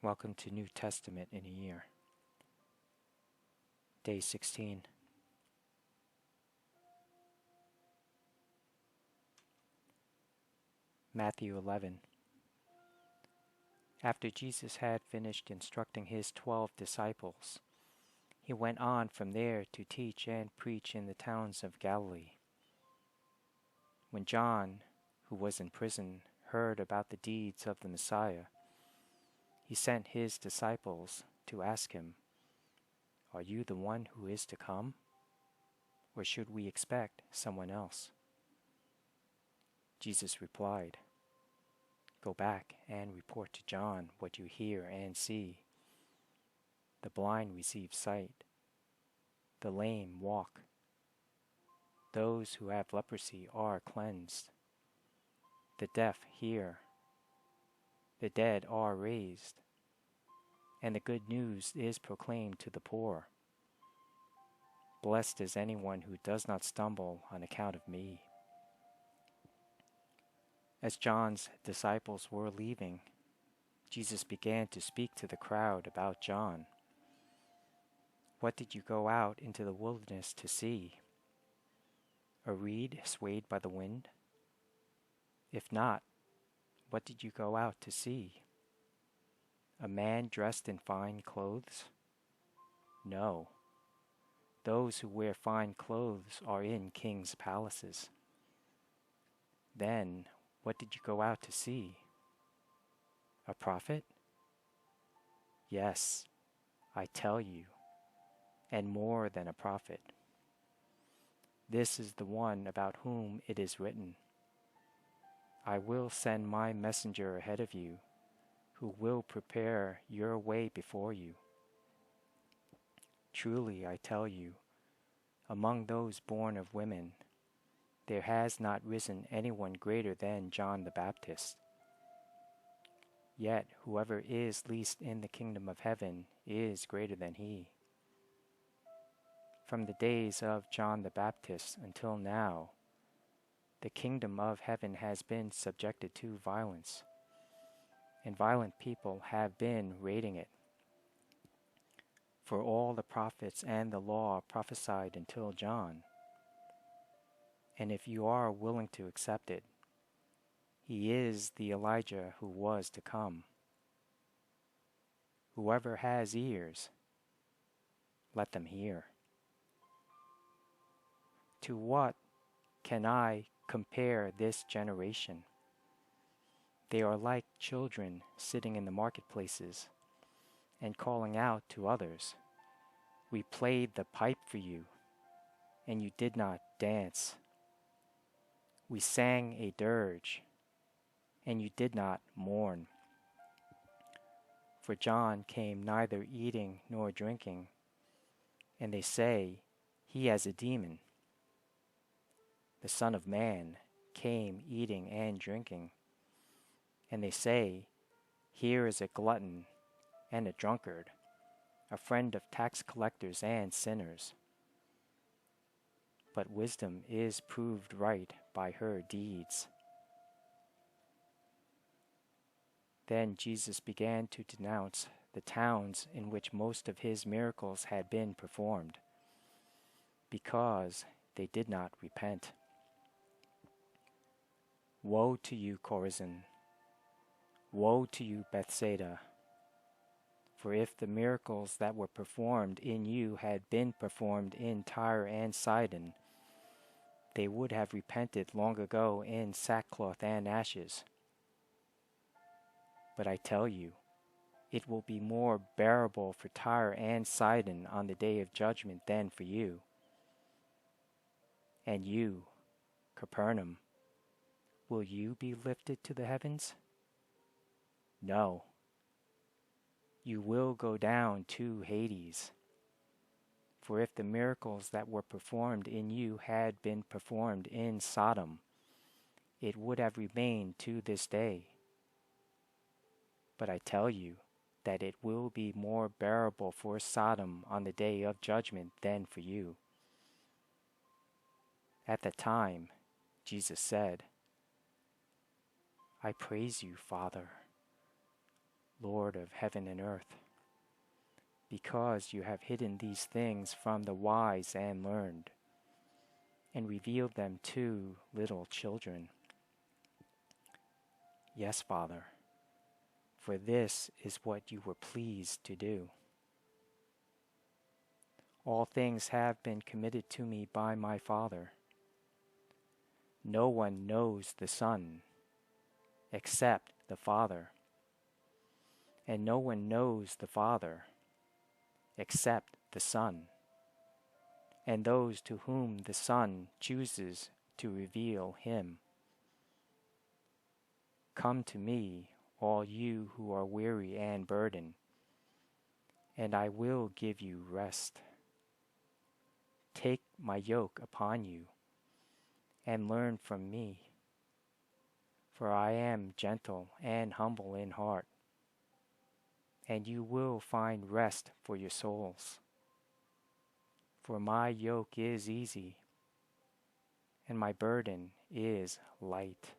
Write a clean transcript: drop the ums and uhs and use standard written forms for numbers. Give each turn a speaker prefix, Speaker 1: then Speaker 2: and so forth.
Speaker 1: Welcome to New Testament in a Year. Day 16. Matthew 11. After Jesus had finished instructing his 12 disciples, he went on from there to teach and preach in the towns of Galilee. When John, who was in prison, heard about the deeds of the Messiah, he sent his disciples to ask him, "Are you the one who is to come, or should we expect someone else?" Jesus replied, "Go back and report to John what you hear and see. The blind receive sight, the lame walk, those who have leprosy are cleansed, the deaf hear, the dead are raised, and the good news is proclaimed to the poor. Blessed is anyone who does not stumble on account of me." As John's disciples were leaving, Jesus began to speak to the crowd about John. "What did you go out into the wilderness to see? A reed swayed by the wind? If not, what did you go out to see? A man dressed in fine clothes? No. Those who wear fine clothes are in kings' palaces. Then, what did you go out to see? A prophet? Yes, I tell you, and more than a prophet. This is the one about whom it is written, 'I will send my messenger ahead of you, who will prepare your way before you.' Truly I tell you, among those born of women, there has not risen anyone greater than John the Baptist. Yet whoever is least in the kingdom of heaven is greater than he. From the days of John the Baptist until now, the kingdom of heaven has been subjected to violence, and violent people have been raiding it. For all the prophets and the law prophesied until John. And if you are willing to accept it, he is the Elijah who was to come. Whoever has ears, let them hear. To what can I compare this generation? They are like children sitting in the marketplaces and calling out to others, 'We played the pipe for you, and you did not dance. We sang a dirge, and you did not mourn.' For John came neither eating nor drinking, and they say, 'He has a demon.' The Son of Man came eating and drinking, and they say, 'Here is a glutton and a drunkard, a friend of tax collectors and sinners.' But wisdom is proved right by her deeds." Then Jesus began to denounce the towns in which most of his miracles had been performed, because they did not repent. "Woe to you, Chorazin! Woe to you, Bethsaida! For if the miracles that were performed in you had been performed in Tyre and Sidon, they would have repented long ago in sackcloth and ashes. But I tell you, it will be more bearable for Tyre and Sidon on the day of judgment than for you. And you, Capernaum, will you be lifted to the heavens? No. You will go down to Hades. For if the miracles that were performed in you had been performed in Sodom, it would have remained to this day. But I tell you that it will be more bearable for Sodom on the day of judgment than for you." At that time, Jesus said, "I praise you, Father, Lord of heaven and earth, because you have hidden these things from the wise and learned, and revealed them to little children. Yes, Father, for this is what you were pleased to do. All things have been committed to me by my Father. No one knows the Son except the Father, and no one knows the Father except the Son, and those to whom the Son chooses to reveal him. Come to me, all you who are weary and burdened, and I will give you rest. Take my yoke upon you, and learn from me, for I am gentle and humble in heart, and you will find rest for your souls. For my yoke is easy, and my burden is light.